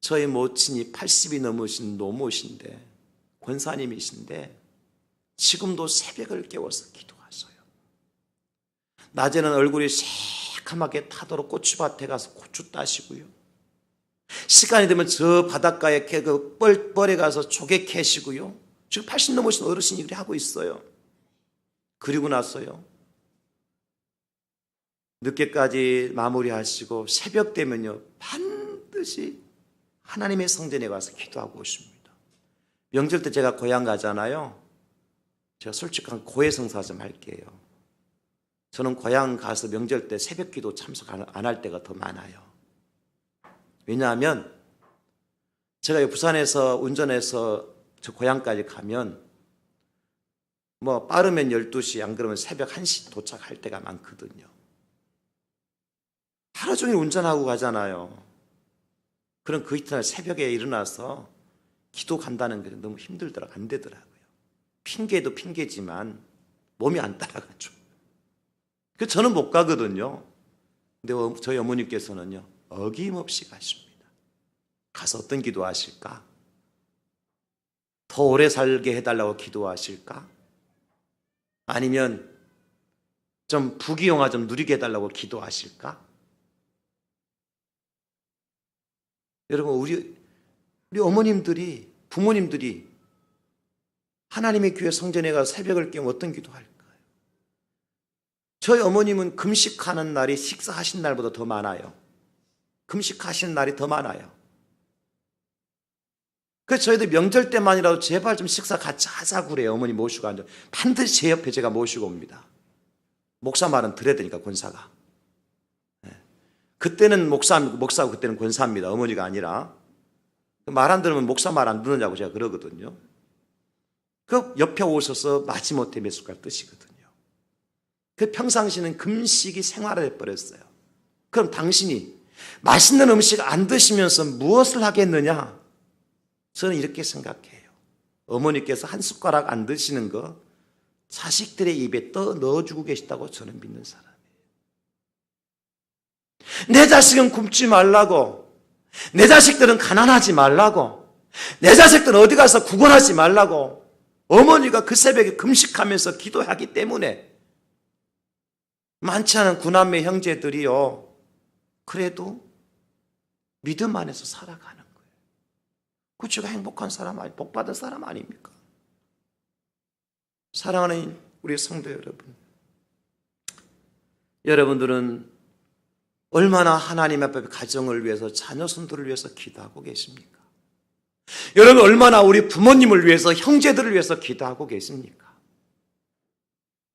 저희 모친이 80이 넘으신 노모신데, 권사님이신데 지금도 새벽을 깨워서 기도하셔요. 낮에는 얼굴이 새카맣게 타도록 고추밭에 가서 고추 따시고요, 시간이 되면 저 바닷가에 그 뻘에 가서 조개 캐시고요. 지금 80 넘으신 어르신이 그렇게 하고 있어요. 그리고 나서요, 늦게까지 마무리하시고 새벽 되면요, 반드시 하나님의 성전에 가서 기도하고 오십니다. 명절 때 제가 고향 가잖아요. 제가 솔직한 고해성사 좀 할게요. 저는 고향 가서 명절 때 새벽 기도 참석 안 할 때가 더 많아요. 왜냐하면 제가 부산에서 운전해서 저 고향까지 가면 뭐 빠르면 12시, 안 그러면 새벽 1시 도착할 때가 많거든요. 하루 종일 운전하고 가잖아요. 그럼 그 이튿날 새벽에 일어나서 기도 간다는 게 너무 힘들더라고요. 안 되더라고요. 핑계도 핑계지만 몸이 안 따라가죠. 그래서 저는 못 가거든요. 근데 저희 어머니께서는요, 어김없이 가십니다. 가서 어떤 기도하실까? 더 오래 살게 해달라고 기도하실까? 아니면 좀 부귀영화 좀 누리게 해달라고 기도하실까? 여러분, 우리 어머님들이, 부모님들이 하나님의 교회 성전에 가서 새벽을 깨우면 어떤 기도할까요? 저희 어머님은 금식하는 날이 식사하신 날보다 더 많아요. 금식하시는 날이 더 많아요. 그래서 저희들 명절 때만이라도 제발 좀 식사 같이 하자고 그래요. 어머니 모시고 앉아. 반드시 제 옆에 제가 모시고 옵니다. 목사 말은 들어야 되니까, 권사가. 그때는 목사고 그때는 권사입니다. 어머니가 아니라. 말 안 들으면 목사 말 안 듣느냐고 제가 그러거든요. 그 옆에 오셔서 마지못해 몇 숟갈 뜨시거든요. 그 평상시는 금식이 생활화돼 버렸어요. 그럼 당신이 맛있는 음식 안 드시면서 무엇을 하겠느냐? 저는 이렇게 생각해요. 어머니께서 한 숟가락 안 드시는 거 자식들의 입에 떠 넣어주고 계시다고 저는 믿는 사람이에요. 내 자식은 굶지 말라고, 내 자식들은 가난하지 말라고, 내 자식들은 어디 가서 구걸하지 말라고 어머니가 그 새벽에 금식하면서 기도하기 때문에 많지 않은 구남매 형제들이요, 그래도 믿음 안에서 살아가는 거예요. 그 제가 행복한 사람 아니, 복받은 사람 아닙니까? 사랑하는 우리 성도 여러분, 여러분들은 얼마나 하나님 앞에 가정을 위해서, 자녀 손들을 위해서 기도하고 계십니까? 여러분 얼마나 우리 부모님을 위해서, 형제들을 위해서 기도하고 계십니까?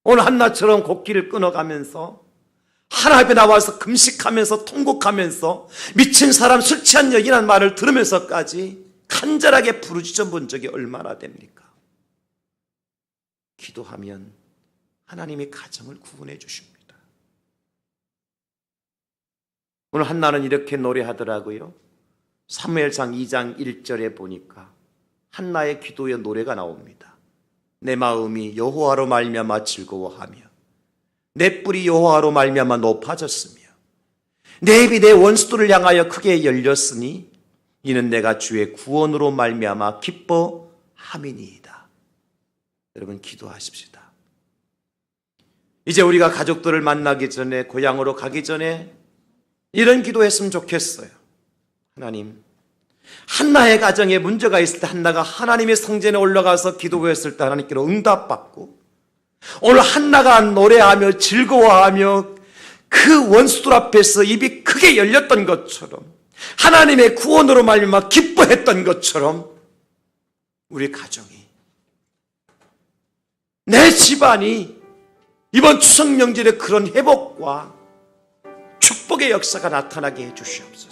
오늘 한나처럼 곡기를 끊어가면서 하나님 앞에 나와서 금식하면서 통곡하면서 미친 사람, 술 취한 여인이라는 말을 들으면서까지 간절하게 부르짖어 본 적이 얼마나 됩니까? 기도하면 하나님이 가정을 구원해 주십니다. 오늘 한나는 이렇게 노래하더라고요. 사무엘상 2장 1절에 보니까 한나의 기도의 노래가 나옵니다. 내 마음이 여호와로 말미암아 즐거워하며 내 뿔이 여호와로 말미암아 높아졌으며 내 입이 내 원수들을 향하여 크게 열렸으니 이는 내가 주의 구원으로 말미암아 기뻐함이니이다. 여러분 기도하십시다. 이제 우리가 가족들을 만나기 전에, 고향으로 가기 전에 이런 기도했으면 좋겠어요. 하나님, 한나의 가정에 문제가 있을 때 한나가 하나님의 성전에 올라가서 기도했을 때 하나님께로 응답받고, 오늘 한나가 노래하며 즐거워하며 그 원수들 앞에서 입이 크게 열렸던 것처럼, 하나님의 구원으로 말미암아 기뻐했던 것처럼 우리 가정이, 내 집안이 이번 추석 명절에 그런 회복과 축복의 역사가 나타나게 해주시옵소서.